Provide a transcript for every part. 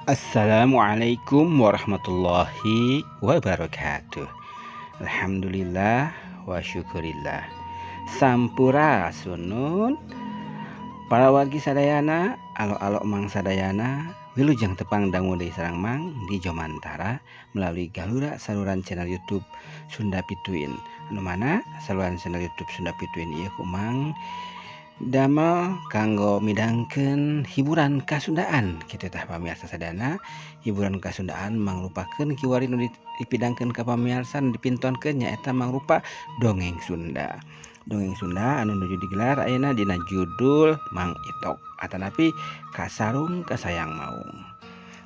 Assalamualaikum warahmatullahi wabarakatuh. Alhamdulillah wa syukurillah. Sampura sunun para wagi sadayana, alo-alo mang sadayana, wilujeng tepang dangu deui sareng mang di Jomantara melalui Galura saluran channel YouTube Sunda Pituin. Anu mana saluran channel YouTube Sunda Pituin ieu kumang damel kanggo midangkeun hiburan kasundaan kitu tah pamirsa sadana. Hiburan kasundaan mangrupakeun kiwari nu dipidangkeun ka pamirsa nu dipintonkeun nyaeta mangrupa dongeng Sunda. Dongeng Sunda anu nuju digelar ayeuna dina judul Mang Itok atanapi Kasarung Kasayang Maung.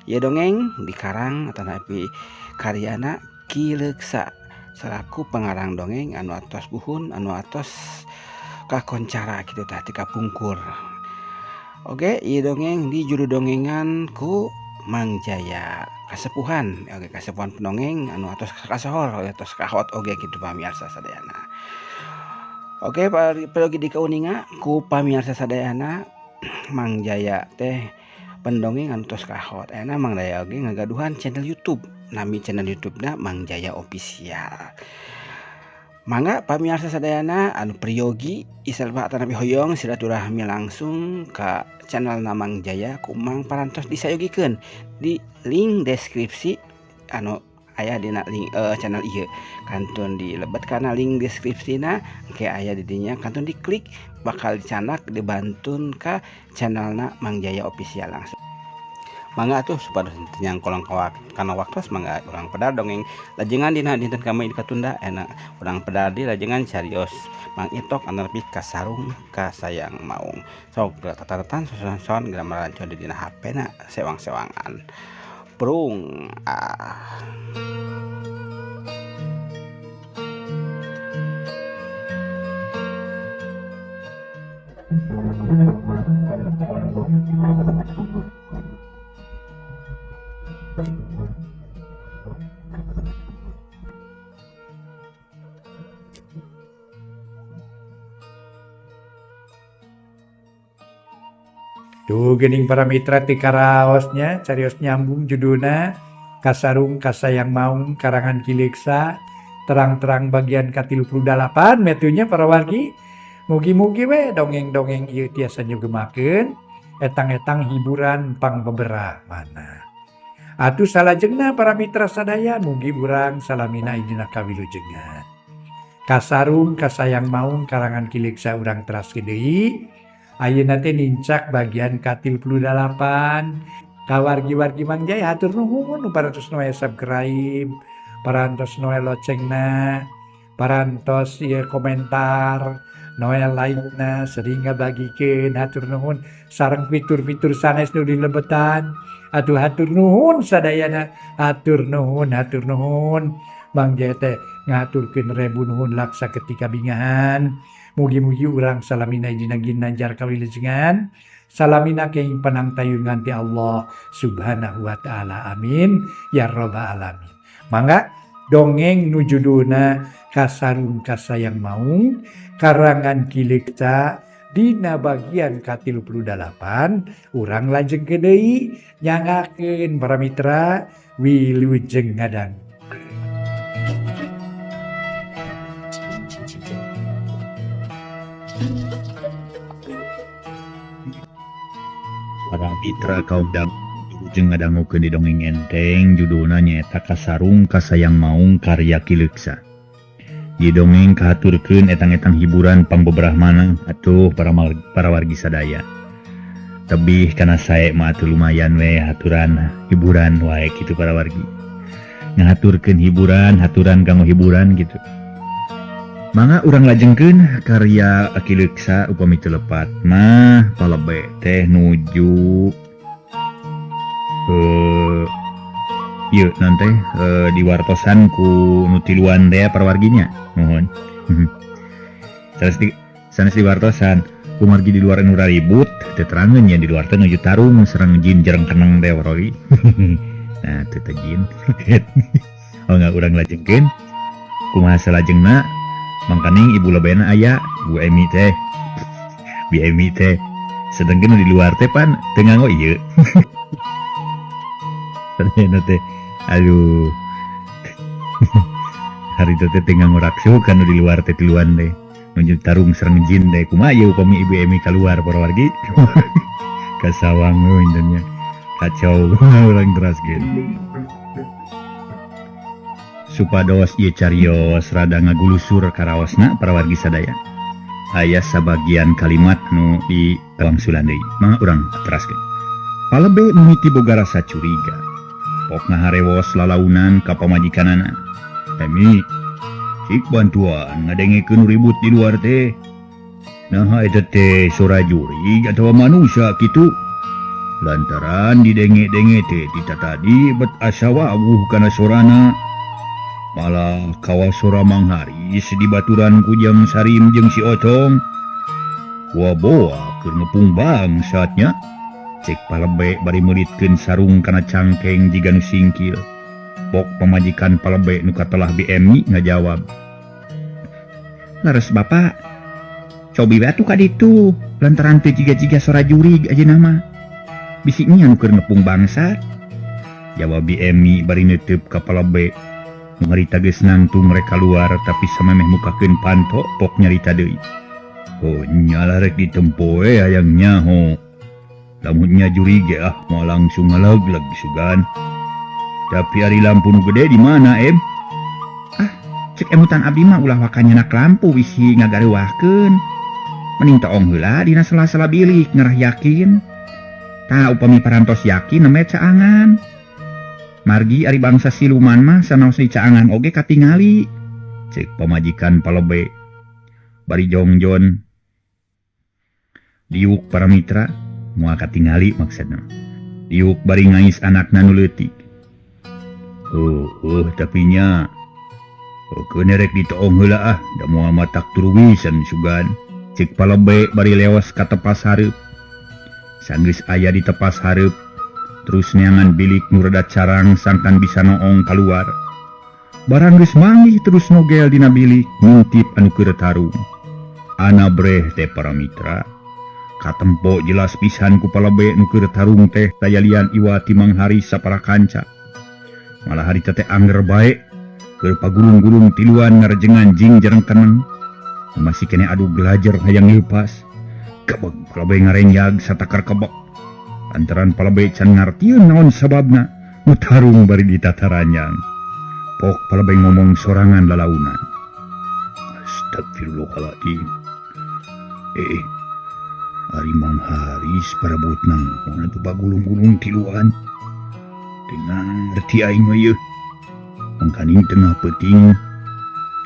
Ieu dongeng dikarang atanapi karyana Ki Leuksa selaku pengarang dongeng anu atos buhun anu atos kakoncara kitu tah ti kapungkur. Oke, ieu dongeng di juru dongengan ku Mang Jaya kasepuhan, oke kasepuhan pendongeng anu atos kasohor atos kahot oge kitu pamirsa sadayana. Oke, parogi dikauninga ku pamirsa sadayana Mang Jaya teh pendongeng anu tos kahot. Ayeuna Mang Jaya oge ngagaduhan channel YouTube. Nami channel YouTube-na Mang Jaya Official. Mangga pamirsa sadayana anu priyogi isalba atanapi hoyong silaturahmi langsung ka channel Mang Jaya kumang parantos disayogikeun di link deskripsi anu aya dina link channel ieu. Kantun dilebet kana link deskripsina engke aya di dinya kantun diklik bakal dicanak dibantun ka channelna Mang Jaya Official langsung. Mangga atuh supados nyang kolong kana waktos mangga urang pedar dongeng lajengan dina dinten kami di Katunda enak urang pedar di lajengan carios Mang Itok anapi Kasarung Kasayang Maung. Sok tatatan soson gambar rancon di dina HP-na sewang-sewangan. Prung Tuh gening para mitra ti karaosnya carios nyambung judulna Kasarung Kasayang Maung karangan Ki Leuksa terang-terang bagian ka-38 metunya para wargi. Mugi-mugi we dongeng-dongeng ieu tiasa nyugemakeun etang-etang hiburan pangbeberah mana. Atuh salajengna para mitra sadaya mugi urang salamina idina kawilujengan. Kasarung Kasayang Maung karangan Ki Leuksa urang teraskeun deui. Ayeuna teh nincak bagian ka-38 kawargi-wargi Mang Jaya hatur nuhun parantos noe subscribe, parantos noe locengna, parantos ieu komentar, noe like-na sering ngabagikeun hatur nuhun sareng fitur-fitur sanes nu dilebetan. Atuh hatur nuhun sadayana, hatur nuhun. Mang Jaya teh ngaturkeun rebu nuhun laksa ketika bingahan. Mugi-mugi urang salamina dina ginanjar kawilujengan. Salamina keing panangtayungan ti Allah Subhanahu wa taala. Amin ya rabbal alamin. Mangga dongeng nu judulna Kasarung Kasayang Maung karangan Ki Leuksa dina bagian ka-38 urang lajengkeun deui nyangakeun para mitra wilujeng ngadang. Para mitra kaum wilujeng ngadangukeun di dongeng enteng judulna nyaeta Kasarung Kasayang Maung karya Ki Leuksa. Ieu dongeng kahaturkeun etang-etang hiburan pangbeberah maneh atuh para wargi sadaya. Tebih kana sae mah atuh lumayan we haturan hiburan wae kitu para wargi. Ngahaturkeun hiburan, haturan kanggo hiburan gitu. Mangga urang lajengkeun karya Ki Leuksa upami teu lepat mah palebe teh nuju ieu nanti diwartosan ku nu tiluan teh para warginya mohon. Sanes diwartosan ku margi di luar nu ribut teu terangeun nya di luar teh nuju tarung sareng jin jareng keneng teh wargi. Nah teu teh jin. Oh enggak urang lajengkeun kumaha salajengna mangkaning ibu lebena aya Bu Emi teh sedangkan di luar teh pan teu nganggo ieu. Sadayana teh aduh hari itu teh tengah ngorakso kan di luar teh tiluan deh nunjuk tarung serang jin deh kumaha upami ibu Emi keluar para wargi ka sawang intinya kacau orang teras gitu supados ieu carios rada ngagulusur karaosna para wargi sadaya aya sabagian kalimat nu di wangsulan deui mangga urang teraskeun palebe mimiti boga rasa curiga pok ngaharewos lalaunan ka pamajikanana Emi cik bantuan ngadengekeun ribut di luar teh nah eta teh sora jurig atawa manusia kitu lantaran didenge-denge teh tita tadi bet asawa awuh kana sorana malah kawa sora Mang Haris di baturan kujang Sarim jeung si Otong waboa keur ngepung bang saatnya cek palebe bari meulitkeun sarung kana cangkeng jiga nu singkil pok pamajikan palebe nu katelah BMI ngajawab leres bapak cobi batu ka ditu lantaran teu jiga-jiga sora jurig aja nama bisiknya nu keur ngepung bangsa jawab BMI bari neuteub ka palebe nu ngarita geus nangtung mereka luar tapi samemeh mukakeun panto pok nyarita deui oh nyala rek ditempo hayang nyaho lamun nya jurig ah moal langsung ngalegleg sugan tapi ari lampu nu gede di mana cek emutan abdi mah ulah wakanyenak lampu wisi ngagareuwahkeun mending toong heula dina sela-sela bilik ngerah yakin tah upami parantos yakin nemet caangan margi ari bangsa siluman mah sanaos di caangan oge katingali cek pamajikan palebe bari jongjon diuk para mitra moal katingali maksudna diuk bari ngais anakna nu leutik tapi nya keun rek ditoong heula da moal matak turuwisan sugan cek palebe bari leos ka tepas hareup sanggeus aya di tepas hareup terus neangan bilik nu rada carang sangkan bisa noong keluar barang geus manggih terus nogel dina bilik ngintip anu keur tarung ana breh teh para mitra katempo jelas pisan ku palebe nu keur tarung teh daya lian iwati Mang Haris sapara kanca malah hari teh angger bae keur pagulung-gulung tiluan ngarejengan jing jarang keneng masih kene adu gelajar hayang lepas kebeg palebe ngarenjag satakar kebeg lantaran palebe can ngartieun naon sababna nu tarung bari ditataranjang pok palebe ngomong sorangan lalaunan astagfirullahaladzim ari Mang Haris parabot naon atuh pagulung-gulung tiluan teu ngarti aing mah yeuh mangkaning tengah peuting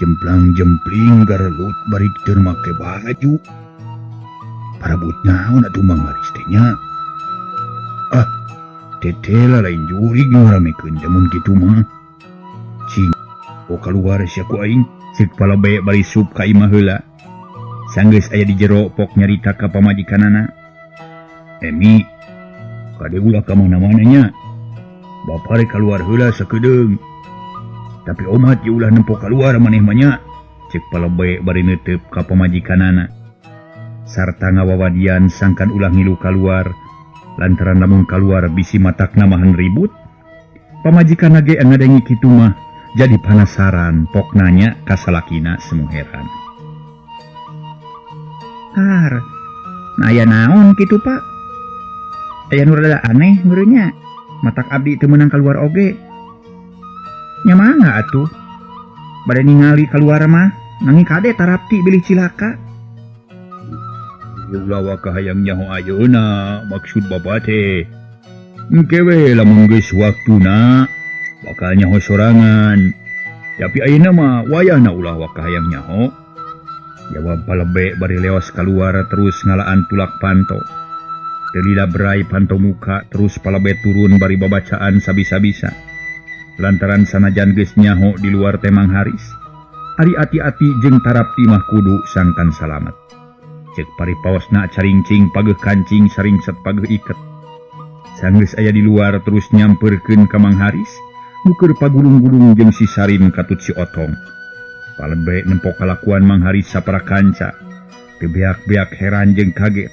jemplang-jempling garelut bari teu make baju parabot naon atuh Mang Haris teh nya tetela lain jurig nu ramekeun jamun kitu mah cing keluar sia ku aing cek palebe bari sup ka imah heula sanggeus aya di jero pok nyarita ka pamajikanana Emi kade ulah ka mana-mana nya bapa rek keluar heula sakedeung tapi omat ye ulah nempo keluar maneh mah nya cek palebe bari neuteub ka pamajikanana sarta ngawawadian sangkan ulah ngilu keluar lantaran lamun keluar bisi matak namahan ribut pamajikan ge ngadengi kitu mah jadi penasaran pok nanya ka salakina semu heran aya naon kitu pak aya nu rada aneh meureunnya matak abdi teu meunang keluar oge nya mangga atuh bade ningali keluar mah nanging kade tarapti bilih cilaka ulah waka hayang nyaho ayeuna maksud bapa teh engke we lamun geus waktuna bakal nyaho sorangan tapi ayeuna mah wayahna ulah waka hayang nyaho jawab palebe bari leos keluar terus ngalaan tulak panto telila berai panto muka terus palebe turun bari babacaan sabisa-bisa lantaran sanajan geus nyaho di luar teh Mang Haris ari ati-ati jeung tarapti mah kudu sangkan salamet cek paripaosna caringcing pageuh kancing saringset pageuh iket sanggeus aya di luar terus nyamperkeun ka Mang Haris nuker pagulung-gulung jeung si Sarim katut si Otong palebe nempo kalakuan Mang Haris sapara kanca teu beak-beak heran jeung kaget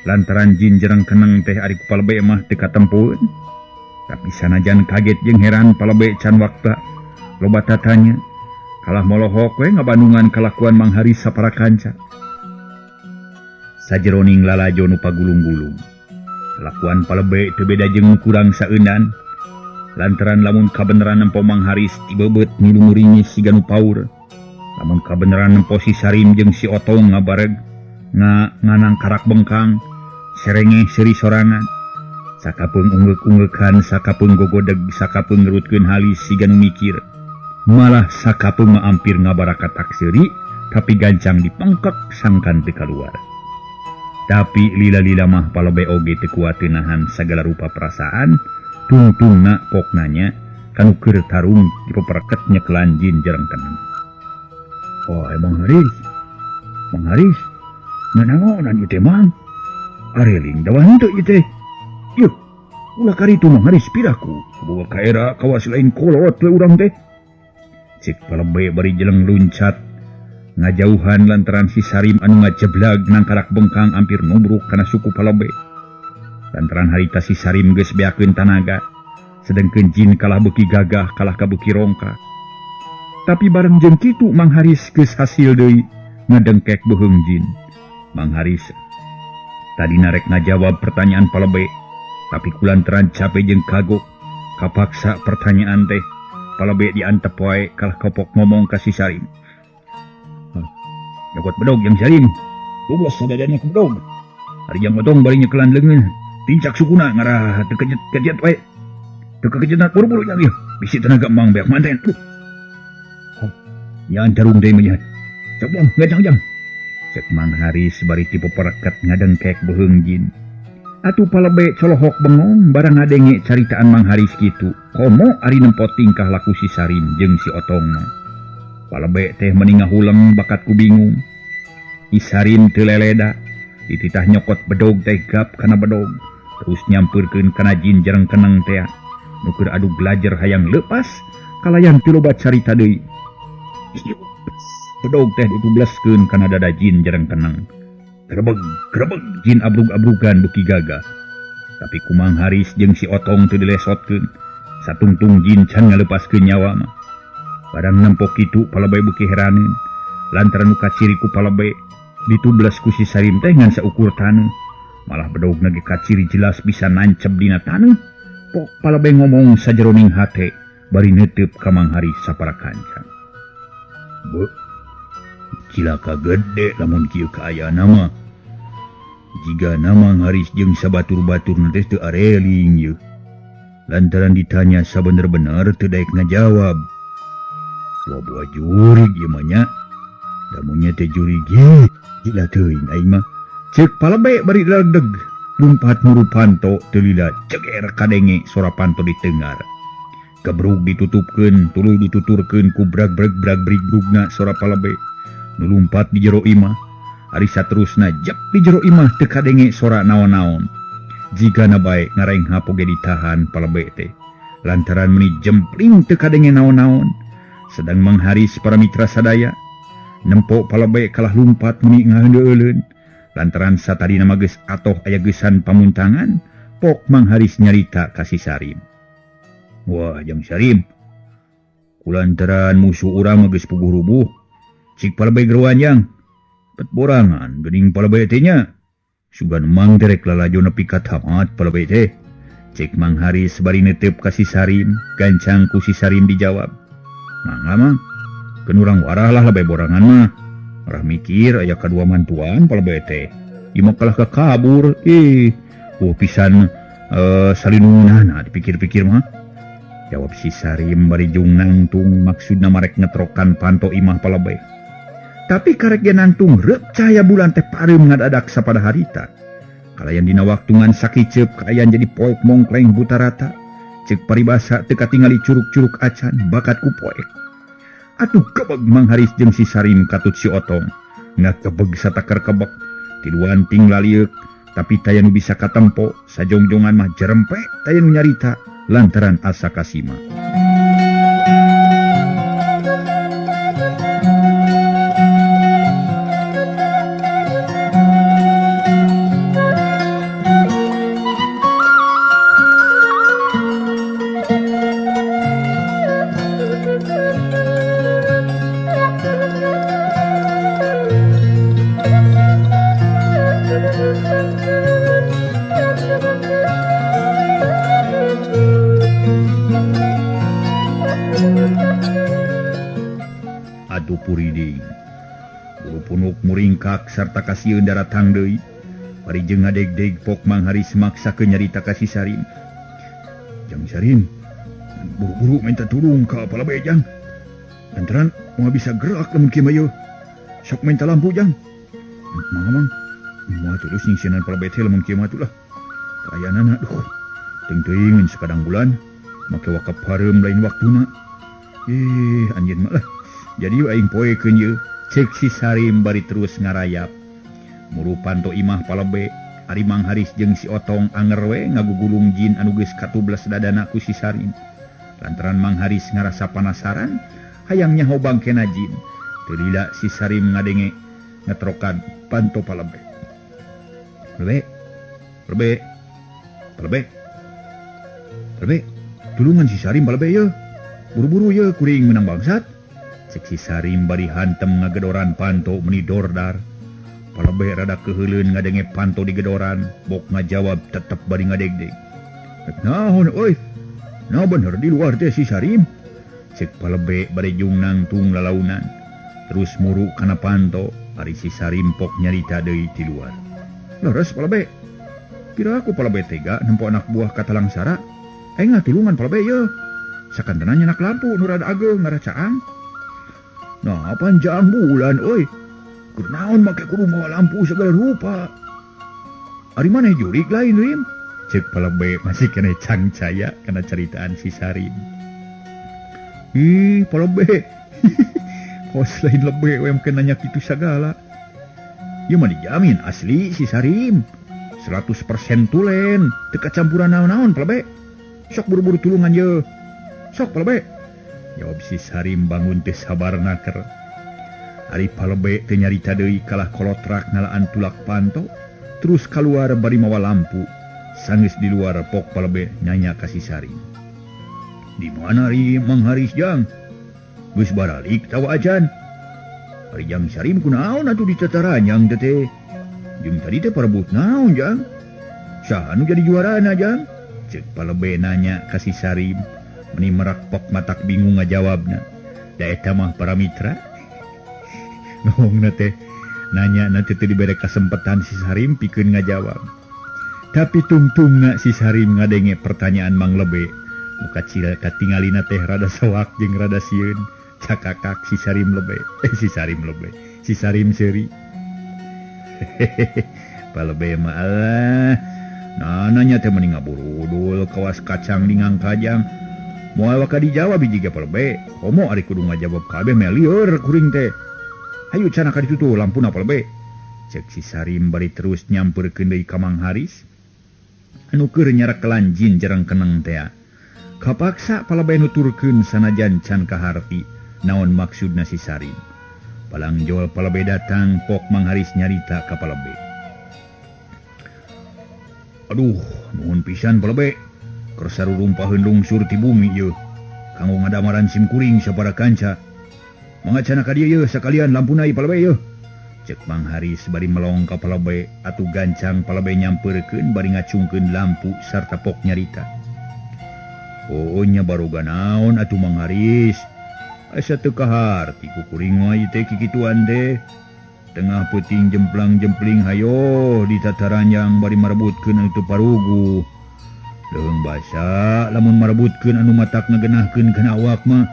lantaran jin jereng keneng teh ari ku palebe mah teu katempueun Tapi sanajan kaget jeung heran palebe can waktu loba tatanya kalah molohok we ngabandungan kalakuan Mang Haris sapara kanca. Sajeroning lalajo nu pagulung-gulung. Kalakuan palebe teu beda jeung kurang saeunan. Lantaran lamun kabeneran nempo Mang Haris tibeubeut milu muringis siga nu paur. Lamun kabeneran nempo si Sarim jeung si Otong ngabareg nganang karak bengkang serenge seri sorangan. Sakapeung ungeuk-ungeukan, sakapeung gogodeg, sakapeung ngerutkeun halis siga nu mikir. Malah sakapeung ampir ngabaraka takseri, tapi gancang dipengkek sangkan teu kaluar. Tapi lila-lila mah palebe oge teu kuat nahan sagala rupa perasaan, tungtungna poknanya kanu keur tarung dipepereket nyekelan jin jarang kenang. Oh, Mang Haris. Mang Haris, nanaonan ieu teh Mang? Areling dawan henteu ieu teh. Yuk, ulah kari itu Mang Haris piraku. Boga ka era kawas lain kolot we urang teh. Cik palebe bari jeleng luncat ngajauhan lantaran si Sarim anu ngajeblag nang karak bengkang hampir nubruk kana suku palebe. Lantaran harita si Sarim geus beakeun tanaga, sedengkeun jin kalah beuki gagah kalah ka beuki rongka. Tapi bareng jeung kitu Mang Haris geus hasil deui ngadengkek beuheung jin. Mang Haris tadi narek ngajawab pertanyaan palebe. Tapi kulantaran capek jeung kagok kapaksa pertanyaan teh palebe diantep wae kalah kopok ngomong ka si Sarim. Jakot bedog yang Sarim. 12 sadadana ku bedog. Ari yang Otong bari nyekelan leungeun, tincak sukuna ngarah teu kejet wae. Teu kejenak buru-buru nya ieu. Bisi tenaga Mang beak manten. Yan tarung deui meunyat. Coba ngajang-jang. Cek Mang Haris bari tipe pereket ngadengkek beuheung jin. Atuh palebe colohok bengong barang ngadenge caritaan Mang Haris kitu. Komo ari nempo tingkah laku si Sarim jeung si Otong mah. Palebe teh mending ngahuleng bakat ku bingung. Si Sarim teu leleda, dititah nyokot bedog teh gap kana bedog, terus nyampeurkeun kana jin jarang keneng teh. Nu keur adu belajar hayang leupas, kalayan teu loba carita deui. Bedog teh ditubleskeun kana dada jin jarang keneng. Grebeg jin abrug-abrugan beuki gagah. Tapi ku Mang Haris jeung si Otong teu dilesotkeun. Satungtung jin can ngalepaskeun nyawa mah. Barang nempo kitu palebe beuki heraneun. Lantaran nu kaciri ku palebe ditubles ku si Sarim teh ngan saukur taneuh. Malah bedogna ge kaciri jelas bisa nancep dina taneuh. Pok palebe ngomong sajeroning hate bari neuteup ka Mang Haris sapara kanca. Beuh, cilaka gede lamun kieu kaayana mah. Jiga Mang Haris jeung sabatur-batur teh teu areling yeuh. Lantaran ditanya sabener-bener teu daek ngajawab. Buah-buah jurig ieu mah nya. Damunnya teh jurig ge, gila teuing aing mah. Ceuk palebe bari dagdeg, lumpat muru panto teu lila ceger kadenge sora panto ditengar. Kebrug ditutupkeun, tuluy dituturkeun ku brag-brag-brag-brigdugna sora palebe. Nu lumpat di jero imah, ari saterusna jep di jero imah teu kadenge sora naon-naon. Jigana bae ngareng hapoge ditahan palebe teh. Lantaran meuni jempling teu kadenge naon-naon. Sedang Mang Haris para mitra sadaya nempo palebe kalah lumpat meuni ngaheundeuleueun. Lantaran satadina mah geus atoh aya geusan pamuntangan, pok Mang Haris nyarita ka si Sarim. Wah, jang Sarim. Kulantaran musuh urang mah geus puguh-rubuh. Cik palebe geruanjang. Bet borangan geuning palebe teh nya. Sugan Mang derek lalajo nepi ka tamat palebe teh. Cik Mang Haris bari neuteup ka si Sarim, gancang ku si Sarim dijawab. Mangga Mang, keun urang warah lah labeh borangan mah. Arah mikir aya kadua mantuan palebe teh. Ieu mah kalah kakabur. Pisan salinunganna dipikir-pikir mah. Jawab si Sarim bari jung nangtung maksudna marek ngetrokan panto imah palebe. Tapi karek ge nangtung reup cahaya bulan teh pareum ngadadak sapada harita. Kalayan dina waktungan sakiceup kaayan jadi poek mongkleng buta rata. Ceuk paribasa teu katingali curug-curug acan bakat ku poek. Atuh kebeg Mang Haris jeung si Sarim katut si Otong. Ngakebeg satakar kebeg. Tiluan ting lalieuk, tapi taya nu bisa katempo, sajongjongan mah jerempe taya nu nyarita lantaran asa kasima. atuh puriding. Buru punuk muringkak sarta kasieun daratang deui. Bari jeung ngadeg-deg pok Mang Haris maksakeun nyarita ka si Sarim. Jang Sarim, buru-buru minta tulung ka Palabe Jang. Lantaran moal bisa gerak lamun kieu mah. Sok minta lampu Jang. Mang, moal terus nyingsinan Palabe teh lamun kieu mah tuh lah. Kaayana aduh. Ting-ting sekadang bulan make wakaf hareum lain waktuna. Anjeun mah lah. Jadi aing poekeun ieu, cek si Sarim bari terus ngarayap. Muru panto imah Palabe, ari Mang Haris jeung si Otong anger we ngagugulung jin anu geus katublas dadana ku si Sarim. Lantaran Mang Haris ngarasa penasaran, hayang nyaho bangkena jin. Teu lila si Sarim ngadenge ngetrokan panto Palabe. Palabe, tulungan si Sarim Palabe ye. Buru-buru ye kuring menang bangsat. Cek si Sarim bari hantem ngagedoran panto meni dordar. Palabe rada keheuleun ngadenge panto di gedoran, bok ngajawab tetep bari ngadeg-deg. Naon euy? Nah bener di luar teh si Sarim. Cek Palabe bari jung nangtung lalaunan. Terus muru kana panto, ari si Sarim pok nyarita deui di luar. Leres Palabe. Kira aku Palabe tega nempo anak buah katalang sara. Aing ngatulungan Palabe ye. Sakantana nyenak lampu nu rada ageung ngaracaang. Nah, panjang bulan euy. Kunaon make kudu mawa lampu segala rupa. Ari maneh jurig lain Rim? Cek Palabe masih kena cangcaya kana ceritaan si Sarim. Palabe. Kos lain lebe we make nanya kitu sagala. Ieu mah dijamin asli si Sarim. 100% tulen, teu kacampuran naon-naon Palabe. Sok buru-buru tulungan ye. Sok Palabe. Jawab si Sarim bangun teh sabarna keur. Ari Palabe teu nyarita deui kalah kolotrak ngalaan tulak panto, terus keluar bari mawa lampu. Sanggeus di luar pok Palabe nyanya ka si Sarim. Di mana ri Mang Haris Jang? Geus baralik tawa ajan. Ari Jang Sarim kunaon atuh ditataranyang teh? Jeung tadi teh parebut naon Jang? Saha anu jadi juarana Jang? Cek Palabe nanya ka si Sarim. Meni merak pok matak bingung ngajawabna. Da eta mah para mitra. Ngomongna teh nanya nanti teu dibere kasempatan si Sarim pikeun ngajawab. Tapi tungtungna si Sarim ngadenge pertanyaan Mang Lebe. Muka cil katingalina teh rada sewak jeung rada sieun. Cakakak si Sarim Lebe. Si Sarim seuri. Palabe mah Allah. Nah nanya teh mending ngaburudul kawas kacang di ngangkajang. Moal waka dijawab hiji ge Palabe. Komo ari kudu ngajawab kabeh meh lieur kuring teh. Hayu cenah ka ditu tuh lampuna Palabe. Cek si Sarim bari terus nyampeurkeun deui ka Mang Haris. Anu keur nyarekelan jin jarang keneng teh. Kapaksa Palabe nuturkeun sanajan can kaharti naon maksudna si Sarim. Palang jol Palabe datang pok Mang Haris nyarita ka Palabe. Aduh, nuhun pisan Palabe. Keur sarurumpaheun lungsur ti bumi ieu. Kanggo ngadamaran sim kuring sabaraha kanca. Mangga cenah ka dieu sakalian lampuna ieu Palabe ieu. Cek Mang Haris bari melong ka Palabe atuh gancang Palabe nyampeurkeun bari ngacungkeun lampu sarta pok nyarita. Oh nya baroga naon atuh Mang Haris. Asa teu kaharti ku kuring mah ieu teh kikituan teh. Tengah peuting jemplang-jempling hayo ditataranjang bari marebutkeun anu teu parugu. Leung basa lamun marebutkeun anu matak ngagenahkeun kana awak mah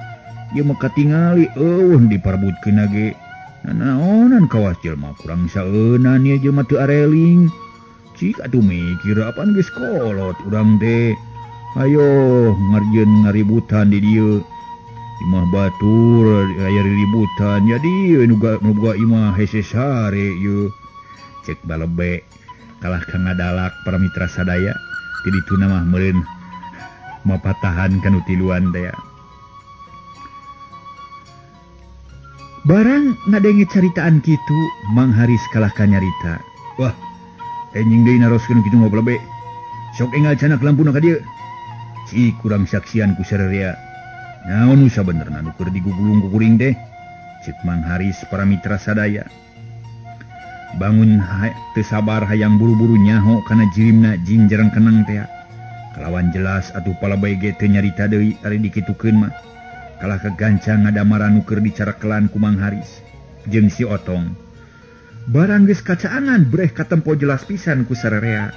ieu mah katingali eueuh diparebutkeun age. Naonan kawas jelema kurang saeunan ieu jelema teu areling. Cik atuh mikir apaan geus kolot urang teh. Ayo ngarjeun ngaributan di dieu. Imah batur aya riributan jadi nu boga imah hese sare ieu. Cek Palabe kalah ka ngadalak para mitra sadaya. Di ditu mah meureun mapatahan kanu tiluan teh. Barang ngadenge caritaan kitu Mang Haris kalah ka nyarita. Wah, enjing deui naroskeun kitu mah Palabe. Sok enggal canak lampuna ka dieu. Si kurang saksian ku sarerea. Naon nu sabenerna nu keur digugulung ku kuring teh? Cek Mang Haris para mitra sadaya. Bangun teu sabar hayang buru-buru nyaho kana jirimna jin jarang kenang teh. Kalawan jelas atuh Palabe ge teu nyarita deui ari dikitukeun mah. kalah kegancang ngadamaran nuker dicarakelan ku Mang Haris jeung si Otong. Barang geus kacaangan breh katempo jelas pisan ku sararea.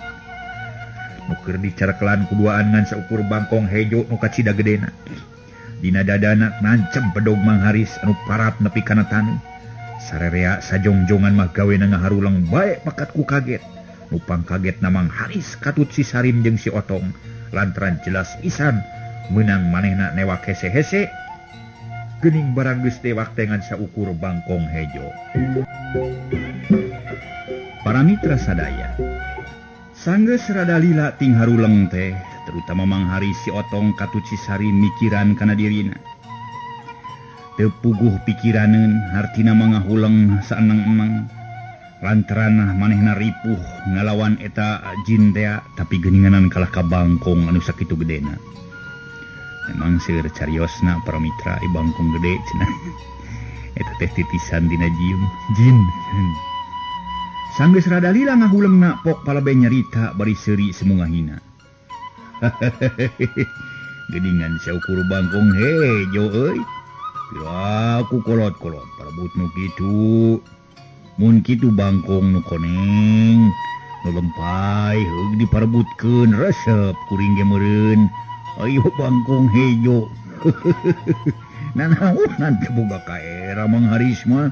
Nuker dicarakelan kuduaan ngan saukur bangkong hejo nu kacida gedena. Dina dadana nancem pedog Mang Haris anu parat nepi kana taneuh. Sararea sajongjongan mah gawe ngaharulang bae pakat ku kaget. Nupang kaget na Mang Haris katut si Sarim jeung si Otong lantaran jelas pisan meunang manehna newak hese-hese. Geuning barang geus dewak tengan saukur bangkong hejo. Para mitra sadaya, sanggeus rada lila ting haruleng teh, terutama Mang Haris si Otong katut si Sarim mikiran kana dirina. Teu puguh pikiraneun hartina mangahuleng saeneng-eneng. Lantaran manehna ripuh ngalawan eta jin teh tapi geuninganan kalah ka bangkong anu sakitu gedena. Memang seueur cariosna para mitra di bangkong gede cenah. Eta teh titisan dina jin. Sanggeus rada lila ngahuleungna pok palabe nyarita bari seuri semungahina. Geuningan saukur bangkong hejo euy. Piraku kolot-kolot parebut nu kitu. Mun kitu bangkong nu koneng, nu lempay heug diparebutkeun resep kuring ge meureun. Ayo bangkong hejo. Nanaonan teu boga kaera Mang Haris mah.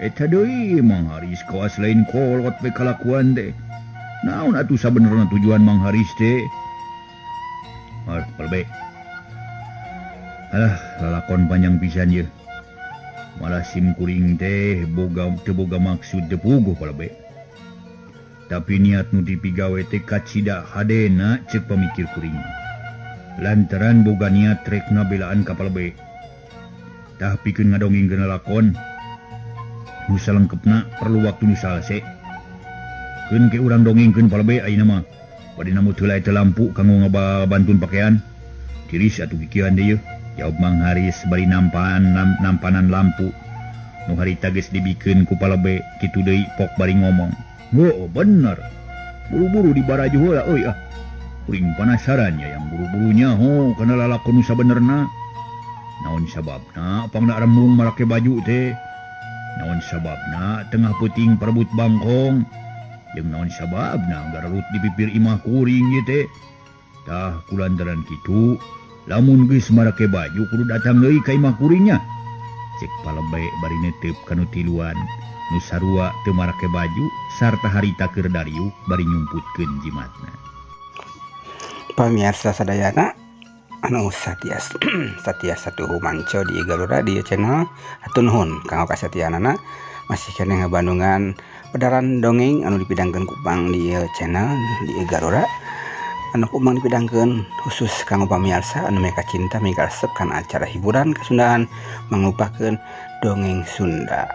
Eta deui Mang Haris kawas lain kolot we kalakuan teh. Naon atuh sabenerna tujuan Mang Haris teh? Palbe. Alah, lalakon panjang pisan ye. Malah sim kuring teh teu boga maksud teu puguh palbe. Tapi niat nu dipigawe teh kacida hadena ceuk pamikir kuring. Lantaran boga niat rek ngabelaan ka palbe. Tah pikeun ngadongengkeun lalakon. Nu salengkepna perlu waktu nu salese. Keun ke urang dongengkeun palbe ayeuna mah. Bade namu teu lae teu lampu kanggo ngabantun pakaian. Tiris atuh kikieuan deui. Jawab Mang Haris bari nampanan lampu. Nu harita geus dibikeun ku palebe kitu deui pok bari ngomong. Oh bener. Buru-buru dibaraju heula euy ah. Kuring penasaran ya yang buru-burunya kana lalakon nu sabenerna. Naon sababna pangda rembung marake baju teh? Naon sababna tengah peuting perebut bangkong? Jeung naon sababna gararut di bibir imah kuring ieu teh? Tah kulantaran kitu, lamun geus marake baju kudu datang deui ka imah kuringnya. Cek palebe bari neuteup kanu tiluan. Nu sarua teu marake baju sarta harita keur dariuk bari nyumputkeun jimatna. Pamirsa sadayana anu satiasa tuh manco di Galura di channel hatur nuhun kanggo kasetiaanana masih kene ngabandungan pedaran dongeng anu dipidangkeun ku Pang di channel di Galura anu kumang dipidangkeun khusus kanggo pamirsa anu meka cinta meka resep kana acara hiburan Kasundaan manglupakeun dongeng Sunda.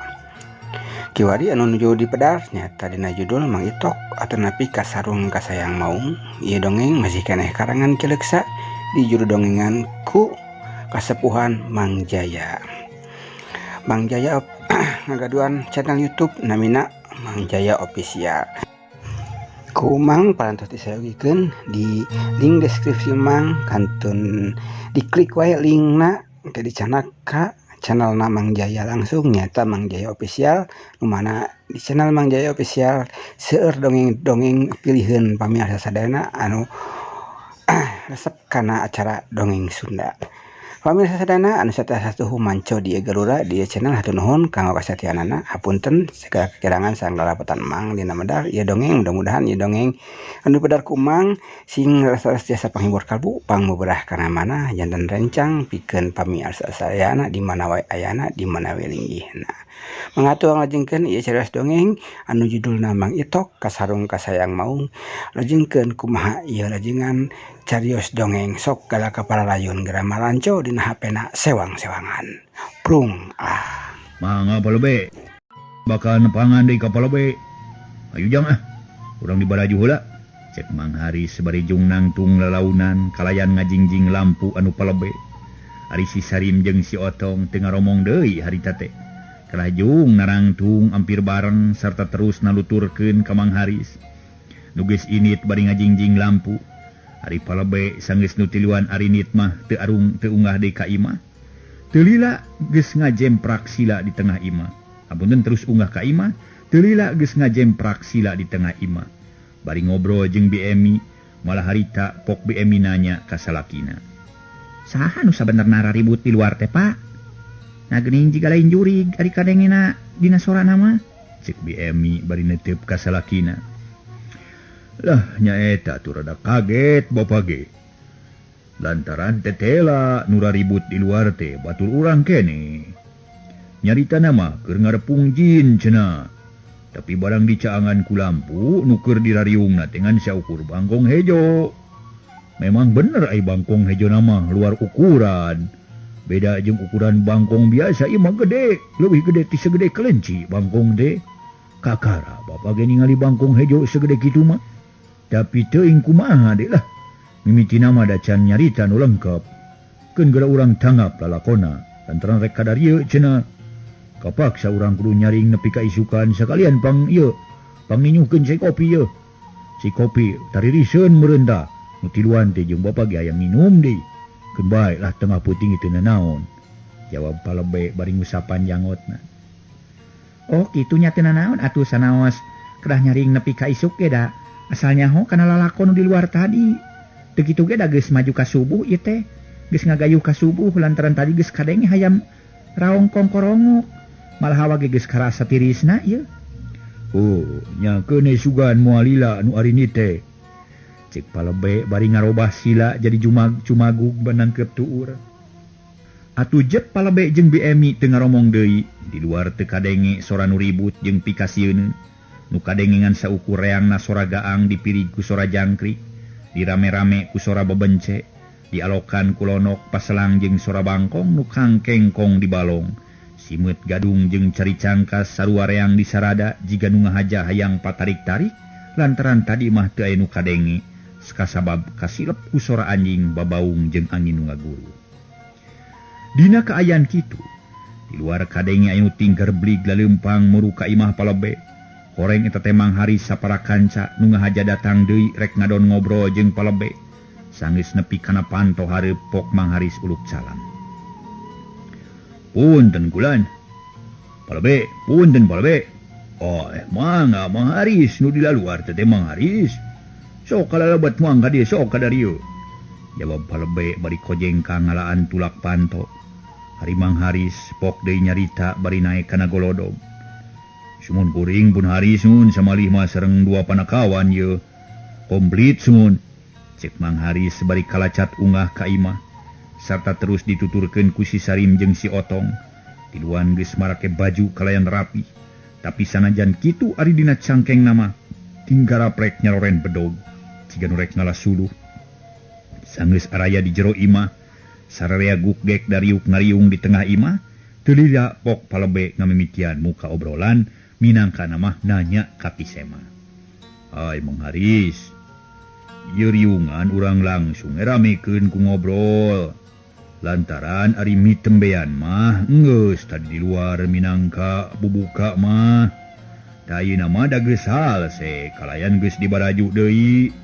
Kiwari anu nuju di pedar nyata dina judul Mang Itok atanapi kasarung kasayang maung. Ieu dongeng masih keneh karangan Kileuksa di juru dongengan ku kasepuhan Mang Jaya. Mang Jaya ngagaduan channel YouTube namina Mang Jaya Official. Ku Mang parantos disaogikeun di link deskripsi Mang kantun diklik wae linkna ke dicanak ka channel Mang Jaya langsung nyata Mang Jaya Official nu mana di channel Mang Jaya Official seueur dongeng-dongeng pilihan pamirsa sadayana anu resep kana acara dongeng Sunda. Pamirsa sadayana anu satiasa manco di Galura di channel hatur nuhun kanggo kasetiaanana. Hapunten segala kekurangan sareng lalapetan Mang dina medar ieu dongeng mudah-mudahan ieu dongeng anu pedar ku Mang sing rasa-rasa panghibur kalbu pangmuberah kana mana janten rencang pikeun pamirsa sadayana di mana wae ayana di mana wae linggihna. Mengatur ngajengkeun ieu carios dongeng anu judulna Mang Itok kasarung kasayang maung. Lajengkeun kumaha ieu lajengan carios dongeng sok gala kepala layun geura maranco dina HP-na sewang-sewangan. Prung ah. Mangga palebe. Bakal nepangan deui ka palebe. Ayo jang ah. Urang dibaraju heula. Cek Mang Haris bari jung nangtung lalaunan kalayan ngajingjing lampu anu palebe. Ari si Sarim jeung si Otong teu ngaromong deui harita teh. Kalajung narangtung ampir bareng sarta terus naluturkeun ka Mang Haris. Nu geus init bari ngajingjing lampu. Ari palebe sanggeus nu tiluan arinit mah teu unggah deui ka imah. Telila geus ngajemprak sila di tengah imah. Apunten terus unggah ka imah, telila geus ngajemprak sila di tengah imah. Bari ngobrol jeung BMI, malah harita pok BMI nanya ka salakina. Saha nu sabenerna ribut di luar teh, Pak? Nageuning jiga lain jurig ari kadengena dina sorana mah. Cek BMI bari netep ka salakina. Lah nyaeta tuh rada kaget Bapak ge. Lantaran tetela nu ribut di luar teh batur urang kene. Nyarita nama keur ngarepung jin cenah. Tapi barang dicaangan ku lampu nu keur dirariungna teh ngan saukur bangkong hejo. Memang bener ai bangkong hejo nama luar ukuran. Beda jeung ukuran bangkong biasa ieu mah gede, leuwih gede ti segede kelenci bangkong teh. Kakara Bapak ge ningali bangkong hejo segede kitu mah. Tapi teuing kumaha deh lah. Mimiti nama dacan nyarita nu lengkap. Keun geura urang tanggap lalakona lantaran rek kadar ieu cenah. Kapaksa urang kudu nyaring nepi ka isukan sakalian pang ieu. Pang ninyuhkeun si kopi ieu. Si kopi taririseun meurenta. Nu tiluan teh jeung Bapak ge aya minum deui. Keun bae lah tengah puting itu nanaon. Jawab palebe bari ngusapan jangotna. Oh kitu nya teh nanaon atuh sanaos kedah nyaring nepi ka isuk ge da. Asalnya ho kana lalakon di luar tadi. Teu kitu ge da geus maju ka subuh ieu teh. Geus ngagayuh ka subuh lantaran tadi geus kadenge hayam raong kongkorongok. Malah hawa ge geus karasa tirisna ieu. Oh, nya keune sugan moal lila nu ari ni teh. Cek palebe bari ngarobah sila jadi cumagug banangkep tuur. Atuh jet palebe jeung BMI teu ngaromong deui. Di luar teu kadenge sora nu ribut jeung pikasieun. Nu kadenge ngan saukur reangna sora gaang dipirig ku sora jangkrik. Dirame-rame ku sora bebence, dialokan ku lonok paselang jeung sora bangkong nu kangkengkong di balong. Simeut gadung jeung cari cangkas sarua reang di sarada jiga nu ngahaja hayang patarik-tarik lantaran tadi mah teu aya nu kadenge sakasabab kasilep ku sora anjing babaung jeung angin nu ngaguru. Dina kaayaan kitu, di luar kadenge aya nu tingker blig laleumpang muru ka imah palebe. Horeng eta teh mangharis sapara kanca nu ngahaja datang deui rek ngadon ngobrol jeung palebe. Sanggeus nepi kana panto hareup pok mangharis uluk salam. Punten kulan. Palebe, punten palebe. Oh, mangga mangharis nu di luar teh mangharis. Sok kalalebat mangga dieu sok ka dieu. Jawab palebe bari kojeng ka ngalaan tulak panto. Hari mangharis pok deui nyarita bari naek kana golodog. Sumun kuring pun hari sun samalih mah sareng dua panakawan ye. Komplit sun. Cek Mang Haris bari kalacat unggah ka imah. Sarta terus dituturkeun ku si Sarim jeung si Otong. Tiluan geus marake baju kalayan rapi. Tapi sanajan kitu ari dina cangkeng nama. Tinggara prek nyaloren bedog. Ciga nu rek ngalasuluh. Sanggeus araya di jero imah. Sararea gukgek dariuk ngariung di tengah imah. Teu lila pok palebe ngamimitian muka obrolan. Minangka nama nanya ka Pisema. Ai Mang Haris. Ieu riungan urang langsung ramekeun ku ngobrol. Lantaran ari mitembean mah geus tadi di luar minangka bubuka mah. Da ieu mah da geus halse kalayan geus dibaraju deui.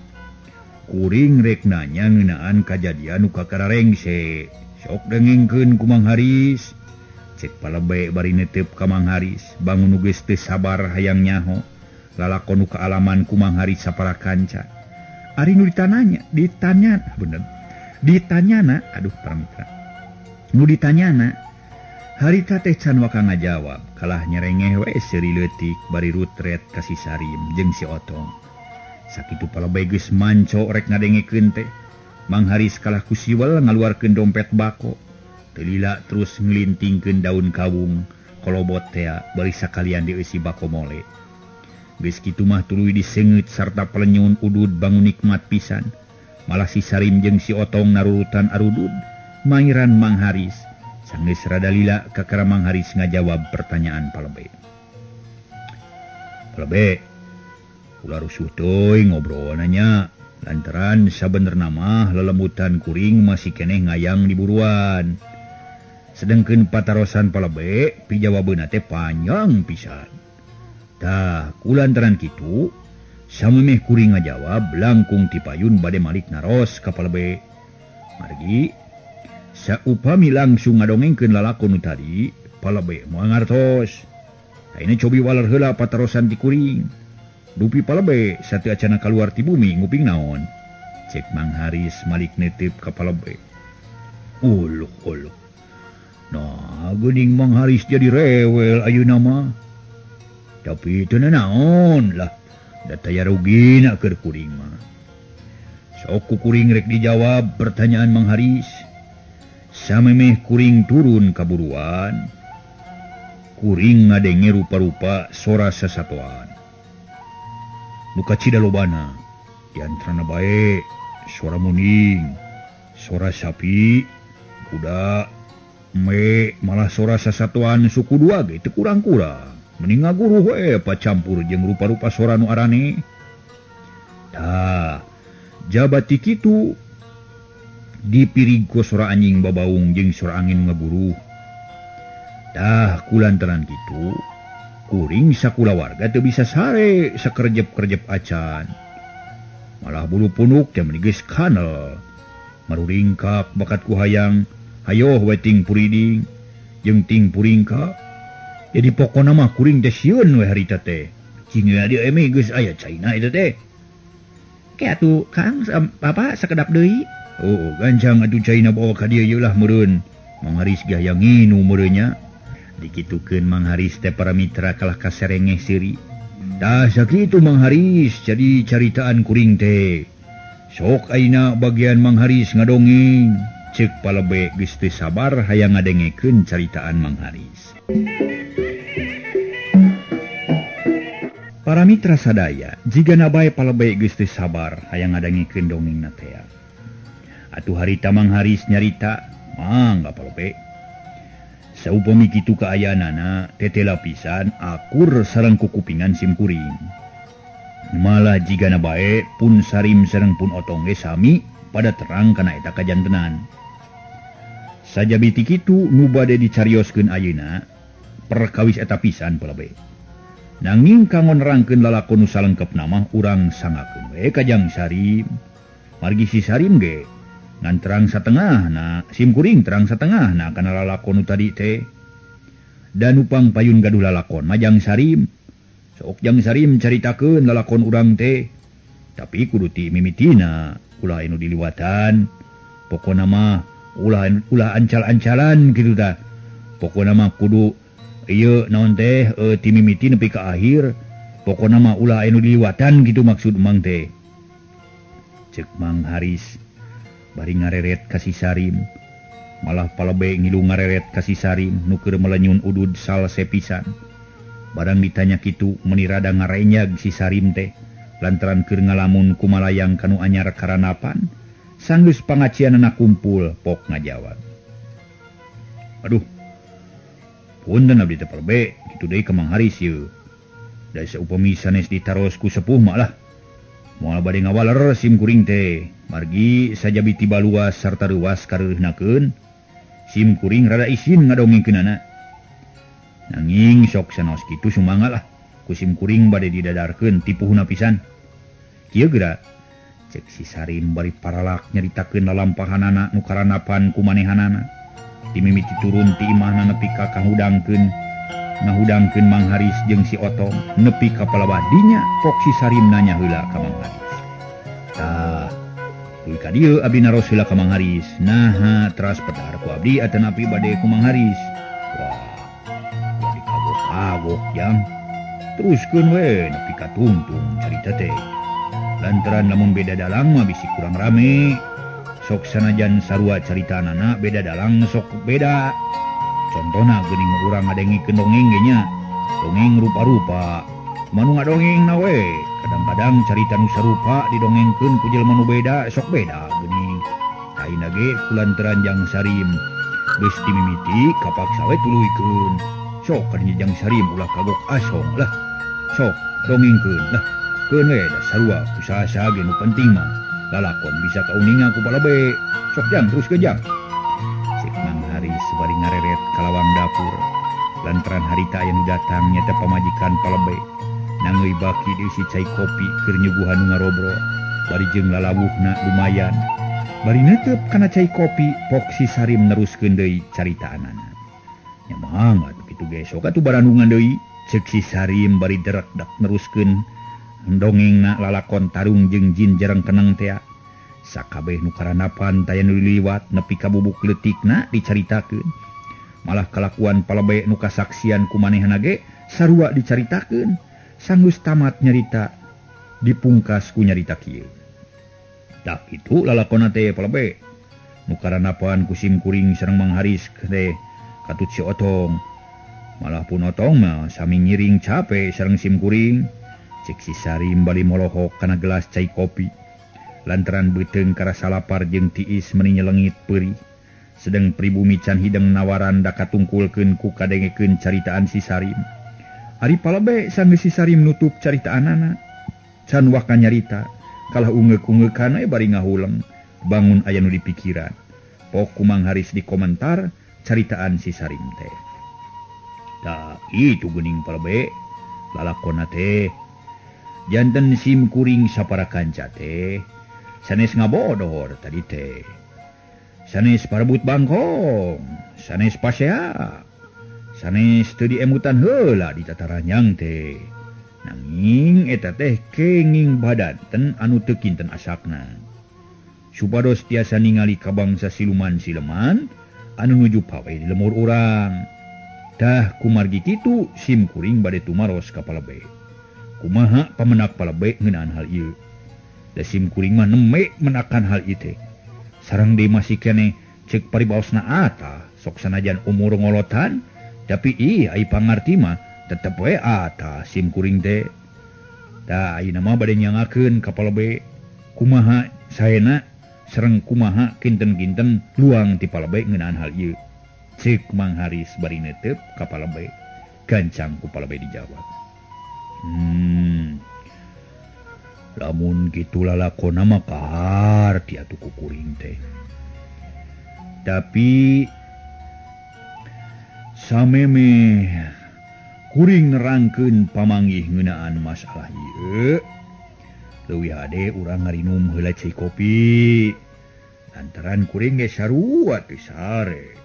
Kuring rek nanya ngeunaan kajadian nu kakararengse. Sok dengengkeun ku Mang Haris. Cek palebe bari netep ka Mang Haris, bangun nu geus teu sabar hayang nyaho. Lalakon nu kaalaman ku Mang Haris sapara kanca. Ari nu ditanyana, aduh paramitra. Nu ditanyana, harita teh can waka ngajawab, kalah nyerengeh we seuri leutik bari rutret ka si Sarim jeung si Otong. Sakitu palebe geus manco rek ngadengekeun teh. Mang Haris kalah ku siwel ngaluarkeun dompet bako. Telila terus ngelintingkeun daun kawung, kolobot teh bari sakalian dieusi bako mole. Geus kitu mah tuluy diseungeut sarta pelenyun udud bangun nikmat pisan. Malah si Sarim jeung si Otong narurutan arudud, mairan Mang Haris. Sanggeus rada lila kakara Mang Haris ngajawab pertanyaan palebe. Palebe, ulah rusuh teuing ngobrol nanya. Lantaran sabenerna mah lelemutan kuring masih keneh ngayang di buruan. Sedengkeun patarosan palebe pijawabeuna teh panjang pisan. Tah kulantaran kitu samemeh kuring ngajawab langkung ti payun bade malik naros ka palebe. Margi Saupami langsung ngadongengkeun lalakon nu tadi, Palebe moal ngartos. Ayeuna cobi waler heula patarosan ti kuring. Dupi Palebe sateu acana kaluar ti bumi nguping naon. Cek Mang Haris malik netep ka Palebe. Uluh. Nah, geuning Mang Haris jadi rewel ayeuna mah. Tapi teu naon lah. Da taya rugina keur kuring mah. Sok ku kuring rek dijawab pertanyaan Mang Haris. Samemeh kuring turun kaburuan. Kuring ngadenge rupa-rupa sora sasatoan. Nu kacida lobana, diantarana bae suara muning, suara sapi, kuda, malah suara sasatoan suku dua ge teu kurang-kurang. Mending ngaguruh we pacampur jeung rupa-rupa suara nu arane. Tah, jabati kitu dipirig ku suara anjing babaung jeung suara angin ngaguruh. Tah kulantaran kitu, kuring sakula warga teu bisa sare sakerjep-kerjep acan. Malah bulu punuk teh meni geus kanel. Maruringkak bakat ku hayang, hayoh we ting puriding jeung ting puringkak. Jadi pokona mah kuring teh sieun we harita teh. Cing dia eme geus aya caina eta teh. Ke atuh Kang apa sakedap deui? Oh, gancang atuh caina bawa ka dieu lah meureun. Mang Haris gah yang nginu meureunya. Dikitukeun Mang Haris teh para mitra kalah kaserengeh siri. Dah sakitu Mang Haris jadi caritaan kuring teh. Sok ayeuna bagian Mang Haris ngadongeng. Ceuk Palebe geus teu sabar hayang ngadengekeun caritaan Mang Haris. Para mitra sadaya, jigana bae Palebe geus teu sabar hayang ngadengekeun dongengna teh. Atuh harita Mang Haris nyarita, mangga Palebe. Saupami kitu kaayaanana tetela pisan akur sareng kukupingan sim kuring. Malah jigana bae pun sarim sareng pun otong ge sami pada terang kana eta kajantenan. Sajabiti kitu nu bade dicarioskeun ayeuna perkawis eta pisan Palebe. Nanging kanggo nerangkeun lalakon nu salengkepna mah urang sangakeun we ka Jang Sarim. Margi si Sarim ge ngan terang satengah na sim kuring terang satengah na kana lalakon tadi teh. Dan upang payun gaduh lalakon majang Sarim. Sok Jang Sarim caritakeun lalakon urang teh. Tapi kudu ti mimitina ulah anu diliwatan. Pokona mah ulah ancal-ancalan kitu tah. Pokona mah kudu ieu naon teh ti mimiti nepi ka akhir. Pokona mah ulah anu diliwatan gitu maksud Mang teh. Ceuk Mang Haris bari ngareret ka si Sarim. Malah Palebe ngilu ngareret ka si Sarim nu keur melenyun udud salse pisan. Barang ditanya kitu meuni rada ngarenyag si Sarim teh lantaran keur ngalamun kumalayang kanu anyar karanapan. Sanggeus pangacianana kumpul pok ngajawab. Aduh. Punten abdi teh Palebe, kitu deui ka Mang Haris ieu. Da saupami sanes ditaros ku sepuh mah lah. Moal bade ngawaler sim kuring teh, margi sajabiti baluas sarta ruas kareureuhnakeun, sim kuring rada isin ngadongengkeunana. Nanging sok sanaos kitu sumangga lah, ku sim kuring bade didadarkeun tipuhna pisan. Kieu geura, cek si Sarim bari paralak nyaritakeun lalampahanana nu karanapan kumanehanana. Timimiti turun ti imahna nepi ka kahudangkeun, ngahudangkeun Mang Haris jeung si Otong nepi ka palabadinya pok si Sarim nanya heula ka Mang Haris. Tah, tuluy ka dieu abdi naros heula ka Mang Haris. Naha teras pedar ku abdi atanapi bade ku Mang Haris. Wah, jadi kagok-kagok Jang. Teruskeun we nepi ka tungtung carita teh. Lantaran lamun beda dalang mah bisi kurang rame. Sok sanajan sarua caritanana beda dalang sok beda. Contohna geuning urang ngadengikeun dongeng ge nya. Dongeng rupa-rupa. Manu ngadongeng na we. Kadang-kadang carita nu sarupa didongengkeun ku jelema nu beda sok beda geuning. Ayeuna ge kulantaran Jang Sarim geus timimiti kapaksa we tuluykeun. Sok kadinya Jang Sarim ulah kagok asong lah. Sok dongengkeun lah. Keun we da sarua usaha-usaha ge nu penting mah. Lalakon bisa kauninga ku Palebe. Sok Jang teruskeun Jang. Cek Mang Haris bari ngareret ka lawang dapur. Lantaran harita aya nu datang nyata pamajikan Palebe. Nangeuy baki diisi cai kopi keur nyuguhan nu ngarobro. Bari jeung lalawuhna lumayan. bari netep kana cai kopi pok si Sarim neruskeun deui caritaanana. Nya mangga kitu ge sok atuh barandungan deui ceuk si Sarim bari derekdak neruskeun dongengna lalakon tarung jeung jin jarang kenang teh. Sakabeh nu karanapan taya nu liwat nepi ka bubuk leutikna dicaritakeun. Malah kalakuan palebe nu kasaksian ku manehna ge sarua dicaritakeun. Sanggeus tamat nyarita dipungkas ku nyarita kieu. Dak itu lalakonna teh palebe nu karanapan ku Sim Kuring sareng Mang Haris teh katut si Otong. Malah pun Otong mah sami ngiring capek sareng Sim Kuring. Cek si Sarim bali molohok kana gelas cai kopi. Lantaran beuteung karasa lapar jeung tiis meuni nyelengit peurih. Sedang pribumi can hideng nawaran da katungkulkeun ku kadengekeun caritaan si Sarim. Ari palebe sanggeus si Sarim nutup caritaanana. Can waka nyarita, kalah ungeuk-ungeukan we bari ngahuleng, bangun aya nu dipikiran. Pok ku Mang Haris di komentar caritaan si Sarim teh. Da itu geuning palebe lalakonna teh. Janten Sim Kuring sapara kanca teh sanes ngabodor tadi teh. Sanes parebut bangkong, sanes pasea, sanes teu diemutan heula di tataranyang teh. Nanging eta teh kenging badanten anu teu kinten asapna. Supados tiasa ningali ka bangsa siluman-sileman anu nuju pawe di lemur urang. Tah kumargi kitu Sim Kuring bade tumaros ka palebe. Kumaha pamenak palebe ngeunaan hal ieu. Da Sim Kuring mah neme menakan hal ieu teh. Sareng deui masih keneh ceuk paribaosna ata sok sanajan umur ngolotan tapi ai pangarti mah tetep we ata Sim Kuring teh. Da ayeuna mah bade nyangakeun ka palebe kumaha saena sareng kumaha kinten-kinten luang ti palebe ngeunaan hal ieu. Ceuk Mang Haris bari neuteup ka palebe. Gancang ku palebe dijawab. Lamun kitu lalakonna mah kahar ti atuh ku kuring teh. Tapi sameme kuring nerangkeun pamanggih ngeunaan masalah ieu, leuwih hade urang ngarinum heula cai kopi. Lantaran kuring ge sarua teu sare.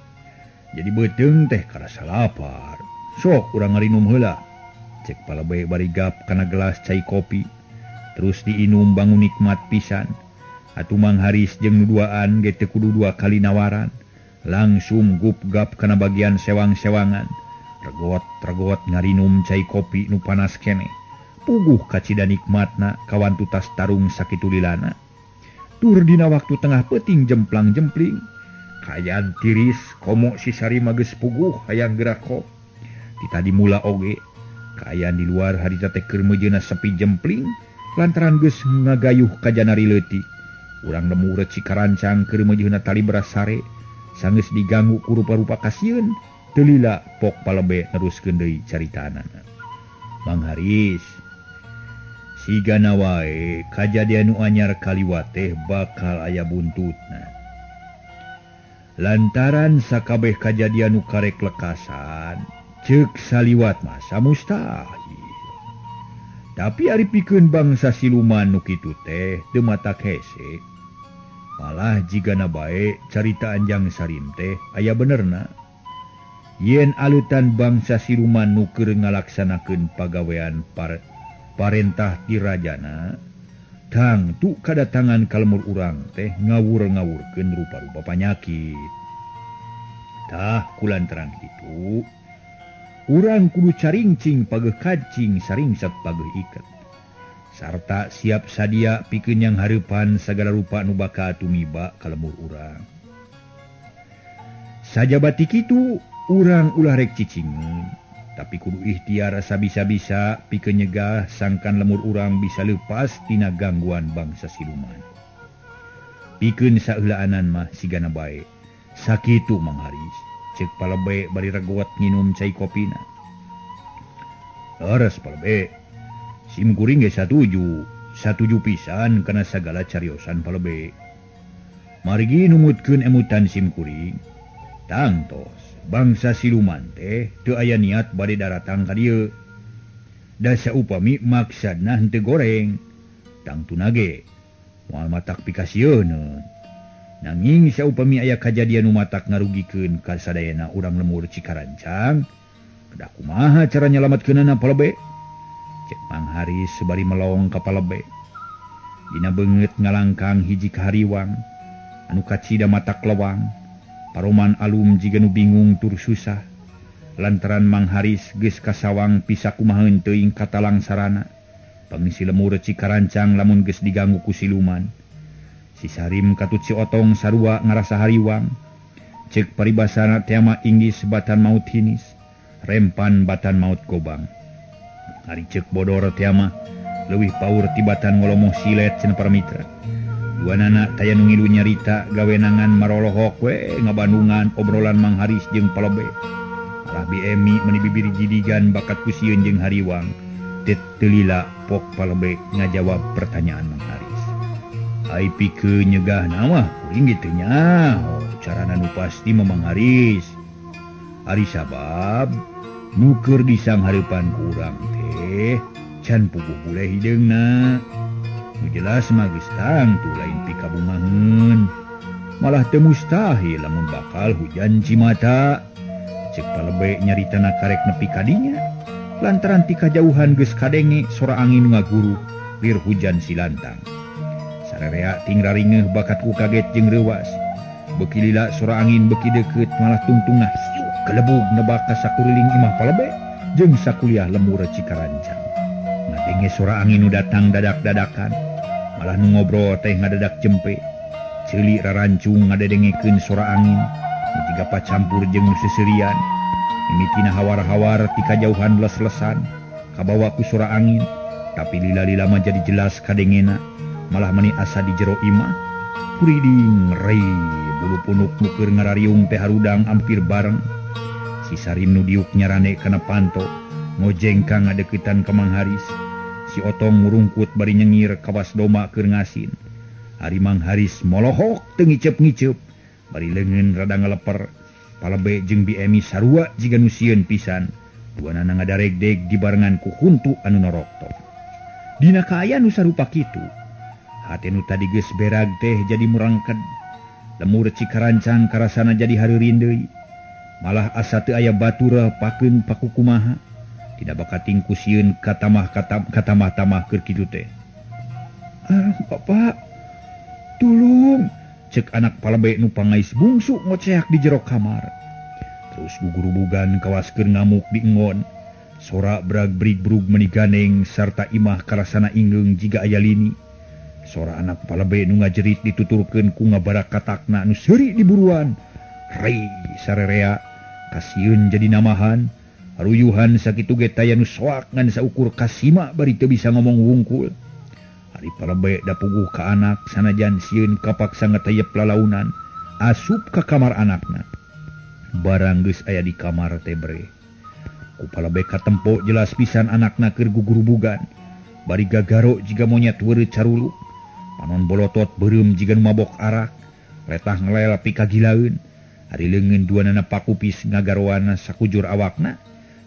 Jadi beuteung teh karasa lapar. Sok urang ngarinum heula. Cek palebe bari gap kana gelas cai kopi. Terus diinum bangun nikmat pisan. Atuh Mang Haris jeung nu duaan ge teu kudu dua kali nawaran. Langsung gup-gap kana bagian sewang-sewangan. Regot ngarinum cai kopi nu panas keneh. Puguh kacida nikmatna kawan tutas tarung sakitu lilana. Tur dina waktu tengah peuting jemplang-jempling. Kayaan tiris komo si Sarim mah geus puguh hayang gerakok. Di tadi mula oge. Kayaan di luar harita teh keur mejeuna sepi jempling. Lantaran geus ngagayuh ka janari leutik. Urang nemu reci karancang keur meujeunna tali beras sare. Sanggeus diganggu ku rupa-rupa kasieun. Teu lila pok palebe neruskeun deui caritaanana. Mang Haris, sigana wae kajadian nu anyar kaliwat teh bakal aya buntutna. Lantaran sakabeh kajadian nu karek lekasan, ceuk saliwat mah samustahil. Tapi ari pikeun bangsa siluman nu kitu teh teu matak hese. Malah jigana bae carita Anjang Sarim teh aya benerna. Yen alutan bangsa siluman nu keur ngalaksanakeun pagawean parentah ti rajana, tangtu kadatangan ka lemur urang teh ngawur-ngawurkeun rupa-rupa panyakit. Tah kulantaran kitu, urang kudu caringcing pageuh kancing saringsat pageuh iket. Sarta siap sadia pikeun yang hareupan sagala rupa nu bakal tumiba ka lemur urang. Sajabati kitu, urang ulah rek cicingeun, tapi kudu ikhtiar sabisa-bisa pikeun nyegah sangkan lemur urang bisa leupas tina gangguan bangsa siluman. Pikeun saeulaanan mah sigana bae. Sakitu Mang Haris, ceuk palebe bari regot nginum cai kopina. Leres palebe. Sim Kuring ge satuju pisan kana sagala cariosan palebe. Margi numutkeun emutan Sim Kuring. Tangtos bangsa siluman teh teu aya niat bade daratang ka dieu. Da saupami maksadna henteu goreng, tangtuna ge moal matak pikasieun. Nanging saupami aya kajadian nu matak ngarugikeun ka sadayana urang lemur Cikarancang, kedah kumaha cara nyalametkeunana palebe? Cek Mang Haris sebari melong ka palebe. Dina beungeut ngalangkang hiji kahariwang anu kacida matak lewang. Paroman alum jiga nu bingung tur susah. Lantaran Mang Haris geus kasawang pisa kumaheun teuing katalang sarana. Pangisi lemur Cikarancang lamun geus diganggu ku siluman. Si Sarim katut si Otong sarua ngarasa hariwang. Cek paribasana tema inggis batan maut hinis. Rempan batan maut gobang. Ari cek bodor tema leuwih paur tibatan ngolomoh silet cenah para mitra. Duanana taya nu ngilu nyarita gawenangan marolohok we ngabandungan obrolan Mang Haris jeung palebe. Alah BMI meuni bibir jidigan bakat kusieun jeung hariwang. Tetulila pok palebe ngajawab pertanyaan Mang Haris. Ai pikeun nyegah mah kuring kitu nya. Carana nu pasti Mang Haris. Ari sabab nu keur disanghareupan ku urang teh can puguh buleh hideungna. Nu jelas mah geus tangtu lain pikabungaheun. Malah teu mustahil lamun bakal hujan cimata. Cek palebe nyaritana karek nepi ka dinya. Lantaran ti kajauhan geus kadenge sora angin ngaguru lir hujan silantang. Sarerea ting raringeuh bakat ku kaget jeung reuwas. Beuki lila sora angin beuki deukeut malah tungtungna hiu kelebug nebak ka sakuriling imah palebe jeung sakuliah lemur Cikarancang. Ngadenge sora angin nu datang dadak-dadakan, malah nu ngobrol teh ngadadak jempe. Ceuli rarancung ngadedengekeun sora angin, nu jiga pacampur jeung nu seuseulian. Mimitina hawar-hawar ti kajauhan les-lesan, kabawa ku sora angin, tapi lila-lila mah jadi jelas kadengena, malah meuni asa di jero imah. Kuriding rei bulu punuk nu keur ngarariung teh harudang hampir bareng. Si Sarim nu diuk nyarane kana panto, ngojengkang ngadeuketan ka Mang Haris. Si Otong ngurungkut bari nyengir kawas doma keur ngasin. Ari Mang Haris molohok teu ngiceup-ngiceup, bari leungeun rada ngaleper. Palebe jeung BMI sarua jiga nu sieun pisan. Duanana ngadaregdeg dibarengan ku huntu anu noroktok. Dina kaayaan nu sarupa kitu, hate nu tadi geus berag teh jadi murangked. Lemur Cikarancang karasana jadi hareurin deui. Malah asa teu aya batur pakeun pakukumaha. Tidak bakating kusieun katamah-tamah keur kitu teh. Bapak, tulung, cek anak palebe nu pangais bungsu ngoceak di jero kamar. Terus gugurubugan kawas keur ngamuk di engon. Sora brag-brig-brug meuni ganeng sarta imah karasana ingeung jiga aya lini. Sora anak palebe nu ngajerit dituturkeun ku ngabarak katakna nu seuri diburuan. Rei sarerea kasieun jadi namahan. Ruyuhan sakitu ge taya nu soak ngan saukur kasima bari teu bisa ngomong wungkul. Ari palebe da puguh ka anak sanajan sieun kapaksa ngatayep lalaunan asup ka kamar anakna. Barang geus aya di kamar teh bre. Ku palebe katempo jelas pisan anakna keur gugurubugan. Bari gagaro jiga monyet weureu caruluk. Panon bolotot beureum jiga nu mabok arak. Letah ngelel pika gilaeun. Ari leungeun duanana pakupis ngagaroana sakujur awakna.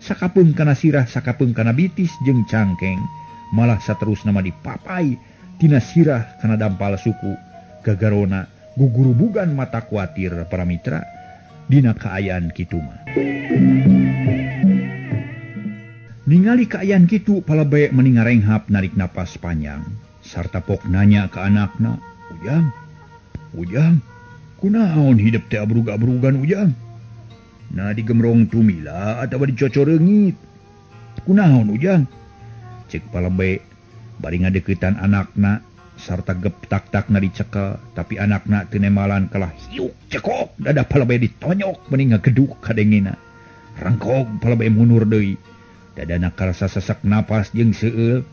Sakapeung kana sirah, sakapeung kana bitis jeung cangkeng. Malah saterusna mah dipapai tina sirah kana dampal suku. Gagarona gugurubugan mata kuatir para mitra dina kaayaan kitu mah. Ningali kaayaan kitu palebe meuni ngarenghap narik napas panjang sarta pok nanya ka anakna, "Ujang, kunaon hidup teh abrug-abrugan Ujang? Nah digemrong tumila atawa dicocor reungit? Kunaon Ujang?" Cek palebe bari ngadeuketan anakna sarta geptak-takna dicekel, tapi anakna teu nemalan kalah hiuk cekok dadah palebe ditonyok meuni ngageduk kadengena. Rangkog palebe mundur deui. Dadana karasa sesak napas jeung seueul.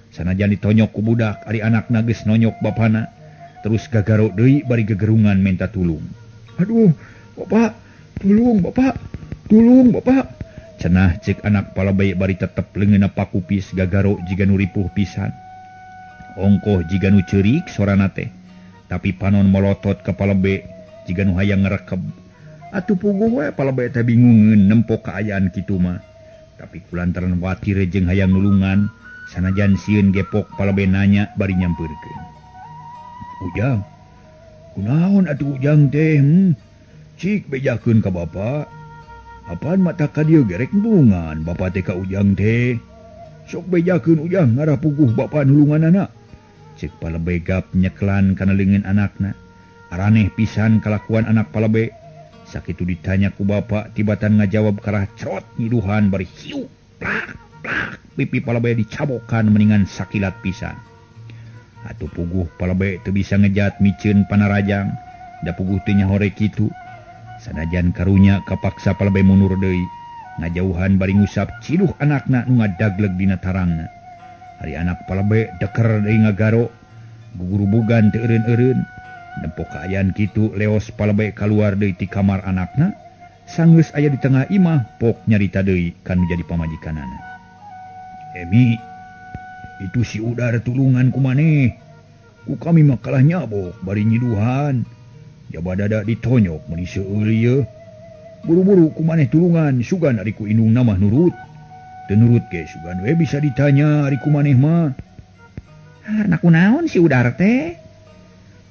Sanajan ditonyok ku budak, ari anakna geus nonyok bapana. Terus gagaro deui bari gegerungan minta tulung. "Aduh, Bapak, tulung Bapak, tulung Bapak." Cenah cek anak palebe bari tetep leungeunna pakupis gagaro jiga nu ripuh pisan. Ongkoh jiga nu ceurik sorana teh, tapi panon molotot ka palebe jiga nu hayang ngarekeb. Atuh puguh we palebe teh bingungeun nempo kaayaan kitu mah. Tapi kulantaran watir jeung hayang nulungan, sanajan sieun gepok palebe nanya bari nyampeurkeun. Kunaon atuh ujang teh? Cik bejakeun ka bapa. Apaan mata ka dieu gerek nulungan bapa teh ka ujang teh. Sok bejakeun ujang ngarah puguh bapa nulunganana. Cek palebe gap nyeklan kana leungeun anakna. Araneh pisan kalakuan anak palebe. Sakitu ditanya ku bapa tibatan ngajawab karah cerot nyiduhan bari hiu. Plak plak pipi palebe dicabokan mendingan sakilat pisan. Atuh puguh palebe teu bisa ngejat miceun panarajang. Da puguh teu nyahore kitu. Sanajan karunya kapaksa palebe mundur deui. Ngajauhan bari ngusap ciduh anakna nu ngadagleg dina tarangna. Hari anak palebe deker deui ngagaro. Gugurubugan teu eureun-eureun. Nempo kaayaan kitu leos palebe kaluar deui ti kamar anakna. Sanggeus aya di tengah imah pok nyarita deui kanu jadi pamajikanana. Emi, itu si udar tulungan ku maneh. Ku kami mah kalah nyabok bari nyiduhan. Jabadada ditonyok meni seueur ieu. Buru-buru ku maneh tulungan sugan ari ku indung mah nurut. Teu nurut ge sugan we bisa ditanya ari ku maneh mah. Anak kunaon si udar teh?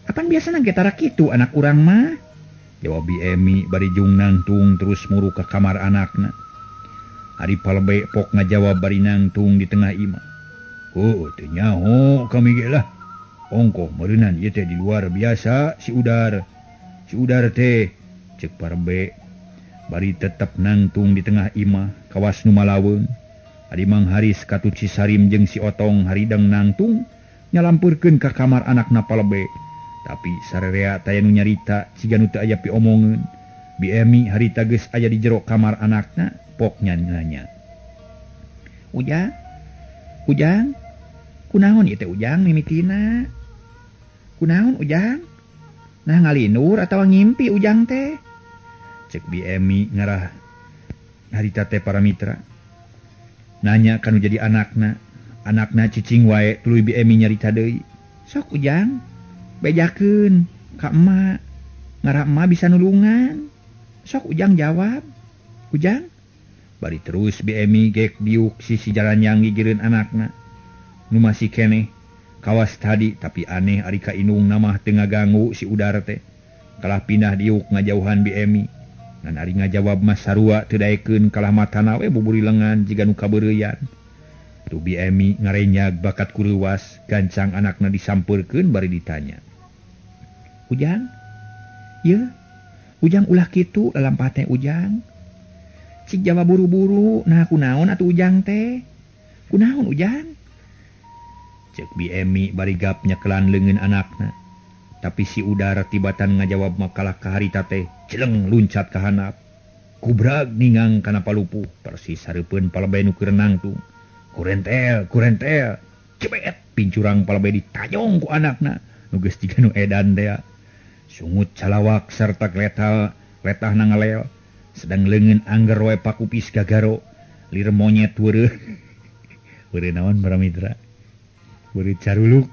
Apan biasana getara kitu anak urang mah? Jawab Emi bari jung nangtung terus muru ka kamar anakna. Ari palebe pok ngajawab bari nangtung di tengah imah. Oh, teu nyaho kami ge lah. Ongkoh meureunan ieu teh di luar biasa si udar. Si udar teh cek palebe bari tetep nangtung di tengah imah kawas nu malaweung. Ari Mang Haris katut si Sarim jeung si Otong haridang nangtung nyalampurkeun ka kamar anakna palebe. Tapi sarerea taya nu nyarita siga nu teu aya piomongeun. Bi Emi harita geus aya di jero kamar anakna, pok nanya. Ujang? Ujang? Kunaon ieu teh Ujang mimitina? Kunaon Ujang? Nah ngalinur atawa ngimpi Ujang teh? Cek Bi Emi ngarah harita teh para mitra. Nanya kanu jadi anakna. Anakna cicing wae tuluy Bi Emi nyarita deui. Sok Ujang. Bejakeun ka emak. Ngarah emak bisa nulungan. Sok Ujang jawab. Ujang? Bari terus Bi Emi gek diuk sisi jalan yang gigireun anakna. Nu masih keneh kawas tadi tapi aneh ari ka indung namah teu ngaganggu si udar teh. Kalah pindah diuk ngajauhan Bi Emi. Ngan ari ngajawab Mas Sarua teu daekeun kalah matana we buburi lengan jiga nu kabeureuyan. Tu Bi Emi ngarenyag bakat kureuwas gancang anakna disampeurkeun bari ditanya. Ujang? Ye, Ujang ulah kitu lalampah teh Ujang. Cik jawab buru-buru, nah kunaon atuh Ujang teh? Kunaon Ujang? Cek Bi Emi bari gap nyekelan leungeun anakna. Tapi si udar tibatan ngajawab makalah ka harita teh celeng luncat ka handap. Kubrag ningang kana palupuh persis hareupeun palebe nu keur nangtung. Kurentel, cepet pincurang palebe ditayong ku anakna nu geus jiga nu edan teh. Sungut calawak sarta letah nangalel. Sedang leungeun angger wae pakupis gagaro. Lir monyet weureuh. Weureuh naon para mitra? Weureuh caruluk.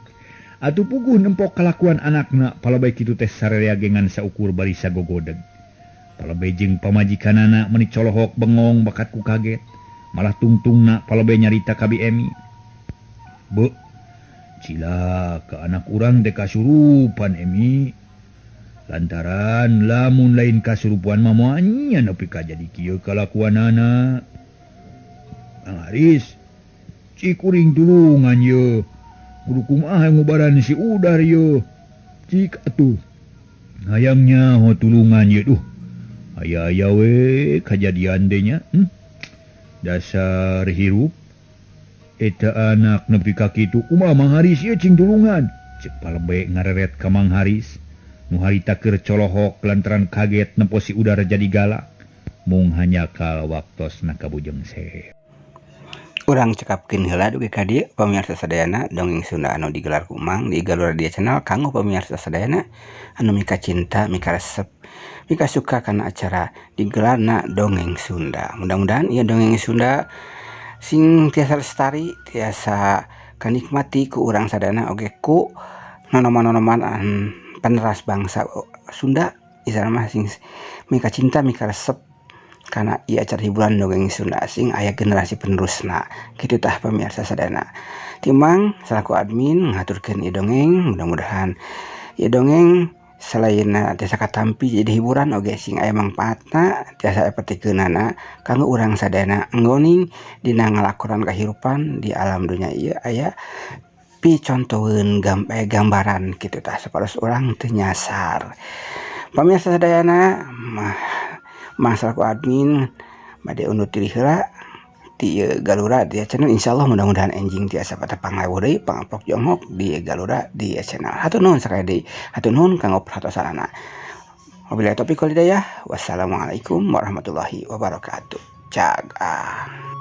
Atuh puguh nempok kalakuan anakna palebe kitu teh sarerea gengan saukur bari sagogodeg. Palebe jeung pamajikanana meuni colohok bengong bakat ku kaget. Malah tungtungna palebe nyarita ka Bi Emi. Be, cilaka anak urang teh kasurupan Emi. Lantaran lamun lain kasurupan mah moal nya nepi ka jadi kieu kalakuanana. Mang Haris, cik kuring tulungan ye. Kudu kumaha ngubaran si udar ye. Cik atuh. Hayangnya ho tulungan ye duh. Aya-aya we kajadian teh nya. Dasar hirup. Eta anak nepi ka kitu kumaha Mang Haris ye cing tulungan. Cek palebe ngareret ka Mang Haris. Nu harita keur colohok lantaran kaget nempo si udar jadi galak. Mung hanya kal waktosna kabujeng sehe. Urang cekapkeun heula dugi ka dieu pamirsa sadayana dongeng Sunda anu digelar ku Mang di Galur Dia Channel kanggo pamirsa sadayana anu mika cinta, mika resep, mika suka kana acara digelarna dongeng Sunda. Mudah-mudahan ieu dongeng Sunda sing tiasa lestari, tiasa kanikmati ku urang sadayana oge ku nonoman-nonoman peneras bangsa Sunda isana mah sing mika cinta, mika resep karena ia acara hiburan dongeng Sunda sing aya generasi penerusna kitu tah pamirsa sadana. Timang selaku admin ngaturkeun ieu dongeng, mudah-mudahan ieu dongeng selain tiasa katampi jadi hiburan oge sing aya mangpaatna tiasa petikeunana kanggo urang sadayana nggoning dina ngalakonan kahirupan di alam dunia ieu aya picontoheun gambaran kitu tah sapados urang teu nyasar. Pamirsa sadayana masalah admin bade undur diri heula di Galura di channel, insyaallah mudah-mudahan enjing tiasa pada pangawu deui pangaplok jonghok di Galura di channel. Hatur nuhun sakali deui, hatur nuhun kanggo perhatosanana. Wabillahi taufiq wal hidayah. Wassalamualaikum warahmatullahi wabarakatuh. Jaga.